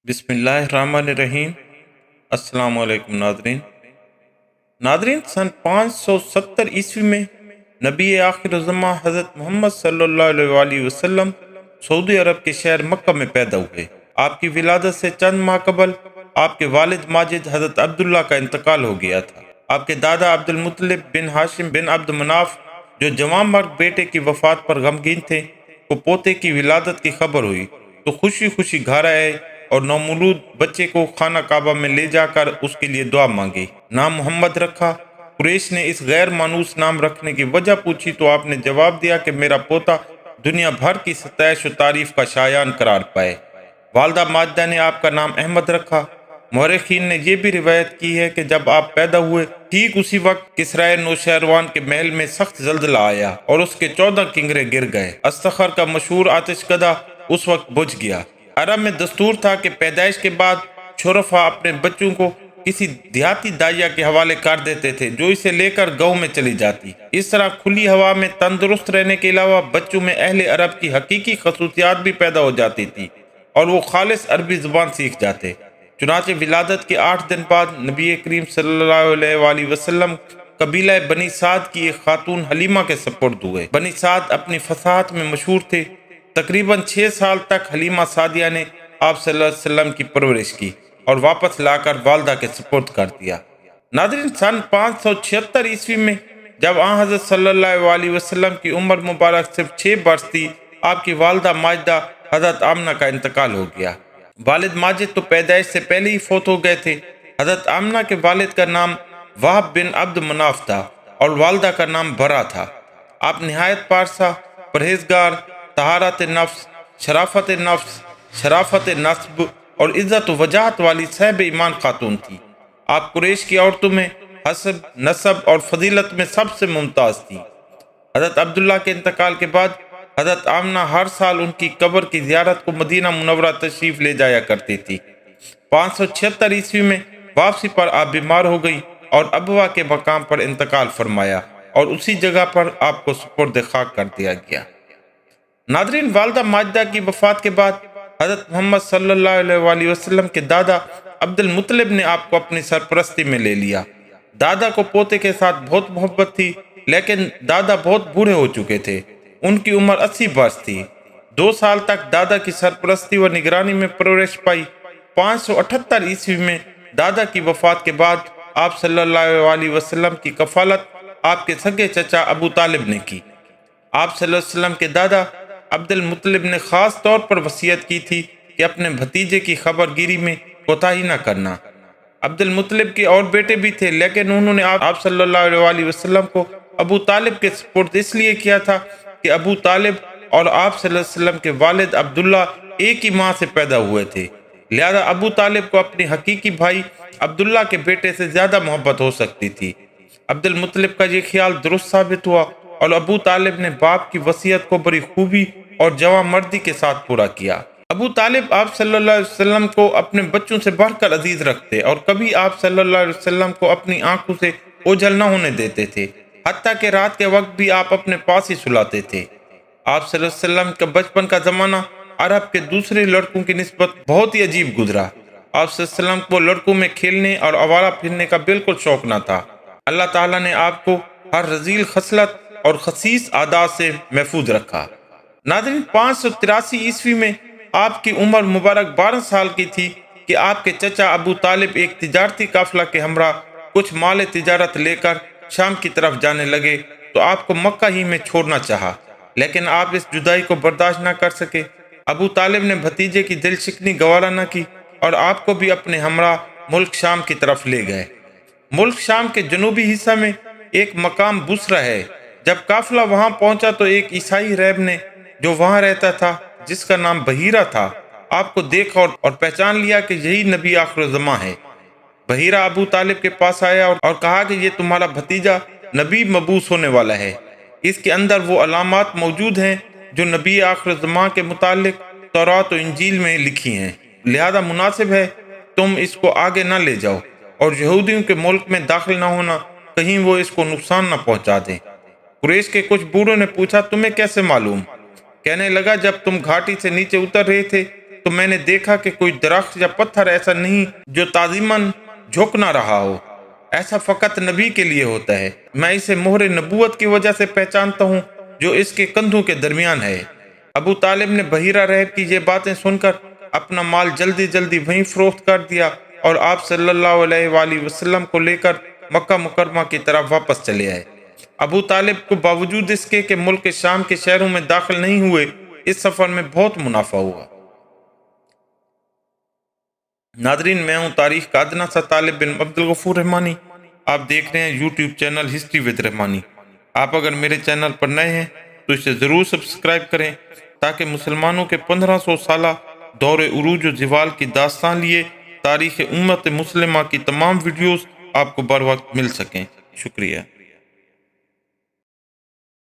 بسم اللہ الرحمن الرحیم۔ السلام علیکم ناظرین، سن 570 عیسوی میں نبی آخر الزماں حضرت محمد صلی اللہ علیہ وآلہ وسلم سعودی عرب کے شہر مکہ میں پیدا ہوئے۔ آپ کی ولادت سے چند ماہ قبل آپ کے والد ماجد حضرت عبداللہ کا انتقال ہو گیا تھا۔ آپ کے دادا عبد المطلب بن ہاشم بن عبد مناف، جو جوان مرد بیٹے کی وفات پر غمگین تھے، کو پوتے کی ولادت کی خبر ہوئی تو خوشی خوشی گھر آئے اور نومولود بچے کو خانہ کعبہ میں لے جا کر اس کے لیے دعا مانگی۔ نام محمد رکھا۔ قریش نے اس غیر مانوس نام رکھنے کی وجہ پوچھی تو آپ نے جواب دیا کہ میرا پوتا دنیا بھر کی ستائش و تعریف کا شایان قرار پائے۔ والدہ ماجدہ نے آپ کا نام احمد رکھا۔ مورخین نے یہ بھی روایت کی ہے کہ جب آپ پیدا ہوئے ٹھیک اسی وقت کسرائے نوشیروان کے محل میں سخت زلزلہ آیا اور اس کے 14 کنگرے گر گئے۔ استخر کا مشہور آتش کدہ اس وقت بجھ گیا۔ عرب میں دستور تھا کہ پیدائش کے بعد شرفا اپنے بچوں کو کسی دیہاتی دائیا کے حوالے کر دیتے تھے جو اسے لے کر گاؤں میں چلی جاتی۔ اس طرح کھلی ہوا میں تندرست رہنے کے علاوہ بچوں میں اہل عرب کی حقیقی خصوصیات بھی پیدا ہو جاتی تھی اور وہ خالص عربی زبان سیکھ جاتے۔ چنانچہ ولادت کے 8 دن بعد نبی کریم صلی اللہ علیہ وآلہ وسلم قبیلہ بنی سعد کی ایک خاتون حلیمہ کے سپرد ہوئے۔ بنی سعد اپنی فصاحت میں مشہور تھے۔ تقریباً 6 سال تک حلیمہ سعدیہ نے آپ صلی اللہ علیہ وسلم کی پرورش کی اور واپس لا کر والدہ کے سپرد کر دیا۔ ناظرین، سن 576 عیسوی میں جب آن حضرت صلی اللہ علیہ وسلم کی عمر مبارک صرف 6 برس تھی، آپ کی والدہ ماجدہ حضرت آمنہ کا انتقال ہو گیا۔ والد ماجد تو پیدائش سے پہلے ہی فوت ہو گئے تھے۔ حضرت آمنہ کے والد کا نام وہب بن عبد مناف تھا اور والدہ کا نام برا تھا۔ آپ نہایت پارسا، پرہیزگار، طہارت نفس، شرافت نسب اور عزت و وجاہت والی صاحب ایمان خاتون تھی۔ آپ قریش کی عورتوں میں حسب، نسب اور فضیلت میں سب سے ممتاز تھی۔ حضرت عبداللہ کے انتقال کے بعد حضرت آمنہ ہر سال ان کی قبر کی زیارت کو مدینہ منورہ تشریف لے جایا کرتی تھی۔ 576 عیسوی میں واپسی پر آپ بیمار ہو گئی اور ابوا کے مقام پر انتقال فرمایا اور اسی جگہ پر آپ کو سپرد خاک کر دیا گیا۔ ناظرین، والدہ ماجدہ کی وفات کے بعد حضرت محمد صلی اللہ علیہ وآلہ وسلم کے دادا عبد المطلب نے آپ کو اپنی سرپرستی میں لے لیا۔ دادا کو پوتے کے ساتھ بہت محبت تھی، لیکن دادا بہت بوڑھے ہو چکے تھے۔ ان کی عمر 80 برس تھی۔ 2 سال تک دادا کی سرپرستی و نگرانی میں پرورش پائی۔ 578 عیسوی میں دادا کی وفات کے بعد آپ صلی اللہ علیہ وسلم کی کفالت آپ کے سگے چچا ابو طالب نے کی۔ آپ صلی اللہ علیہ وسلم کے دادا عبد المطلب نے خاص طور پر وصیت کی تھی کہ اپنے بھتیجے کی خبر گیری میں کوتاہی نہ کرنا۔ عبد المطلب کے اور بیٹے بھی تھے، لیکن انہوں نے آپ صلی اللہ علیہ وسلم کو ابو طالب کے سپرد اس لیے کیا تھا کہ ابو طالب اور آپ صلی اللہ علیہ وسلم کے والد عبداللہ ایک ہی ماں سے پیدا ہوئے تھے، لہذا ابو طالب کو اپنے حقیقی بھائی عبداللہ کے بیٹے سے زیادہ محبت ہو سکتی تھی۔ عبد المطلب کا یہ خیال درست ثابت ہوا اور ابو طالب نے باپ کی وصیت کو بڑی خوبی اور جواں مردی کے ساتھ پورا کیا۔ ابو طالب آپ صلی اللہ علیہ وسلم کو اپنے بچوں سے بڑھ کر عزیز رکھتے اور کبھی آپ صلی اللہ علیہ وسلم کو اپنی آنکھوں سے اوجھل نہ ہونے دیتے تھے، حتیٰ کہ رات کے وقت بھی آپ اپنے پاس ہی سلاتے تھے۔ آپ صلی اللہ علیہ وسلم کا بچپن کا زمانہ عرب کے دوسرے لڑکوں کی نسبت بہت ہی عجیب گزرا۔ آپ صلی اللہ علیہ وسلم کو لڑکوں میں کھیلنے اور آوارہ پھرنے کا بالکل شوق نہ تھا۔ اللہ تعالیٰ نے آپ کو ہر رذیل خصلت اور خسیس عادات سے محفوظ رکھا۔ ناظرین، 583 عیسوی میں آپ کی عمر مبارک 12 سال کی تھی کہ آپ کے چچا ابو طالب ایک تجارتی قافلہ کے ہمراہ کچھ مال تجارت لے کر شام کی طرف جانے لگے تو آپ کو مکہ ہی میں چھوڑنا چاہا، لیکن آپ اس جدائی کو برداشت نہ کر سکے۔ ابو طالب نے بھتیجے کی دل شکنی گوارا نہ کی اور آپ کو بھی اپنے ہمراہ ملک شام کی طرف لے گئے۔ ملک شام کے جنوبی حصہ میں ایک مقام بصرہ ہے۔ جب قافلہ وہاں پہنچا تو ایک عیسائی راہب نے جو وہاں رہتا تھا، جس کا نام بحیرہ تھا، آپ کو دیکھا اور پہچان لیا کہ یہی نبی آخر الزماں ہے۔ بحیرہ ابو طالب کے پاس آیا اور کہا کہ یہ تمہارا بھتیجا نبی مبعوث ہونے والا ہے۔ اس کے اندر وہ علامات موجود ہیں جو نبی آخر الزماں کے متعلق تورات و انجیل میں لکھی ہیں، لہذا مناسب ہے تم اس کو آگے نہ لے جاؤ اور یہودیوں کے ملک میں داخل نہ ہونا، کہیں وہ اس کو نقصان نہ پہنچا دیں۔ قریش کے کچھ بوڑھوں نے پوچھا تمہیں کیسے معلوم؟ کہنے لگا جب تم گھاٹی سے نیچے اتر رہے تھے تو میں نے دیکھا کہ کوئی درخت یا پتھر ایسا نہیں جو تعظیماً جھک نہ رہا ہو، ایسا فقط نبی کے لیے ہوتا ہے۔ میں اسے مہر نبوت کی وجہ سے پہچانتا ہوں جو اس کے کندھوں کے درمیان ہے۔ ابو طالب نے بحیرہ رحب کی یہ باتیں سن کر اپنا مال جلدی جلدی وہیں فروخت کر دیا اور آپ صلی اللہ علیہ وآلہ وسلم کو لے کر مکہ مکرمہ کی طرف واپس چلے آئے۔ ابو طالب کو باوجود اس کے کہ ملک شام کے شہروں میں داخل نہیں ہوئے، اس سفر میں بہت منافع ہوا۔ ناظرین، میں ہوں تاریخ کا ادنا سا طالب بن عبد الغفور رحمانی۔ آپ دیکھ رہے ہیں یوٹیوب چینل ہسٹری ود رحمانی۔ آپ اگر میرے چینل پر نئے ہیں تو اسے ضرور سبسکرائب کریں تاکہ مسلمانوں کے 1500 سالہ دور عروج و زوال کی داستان لیے تاریخ امت مسلمہ کی تمام ویڈیوز آپ کو بر وقت مل سکیں۔ شکریہ۔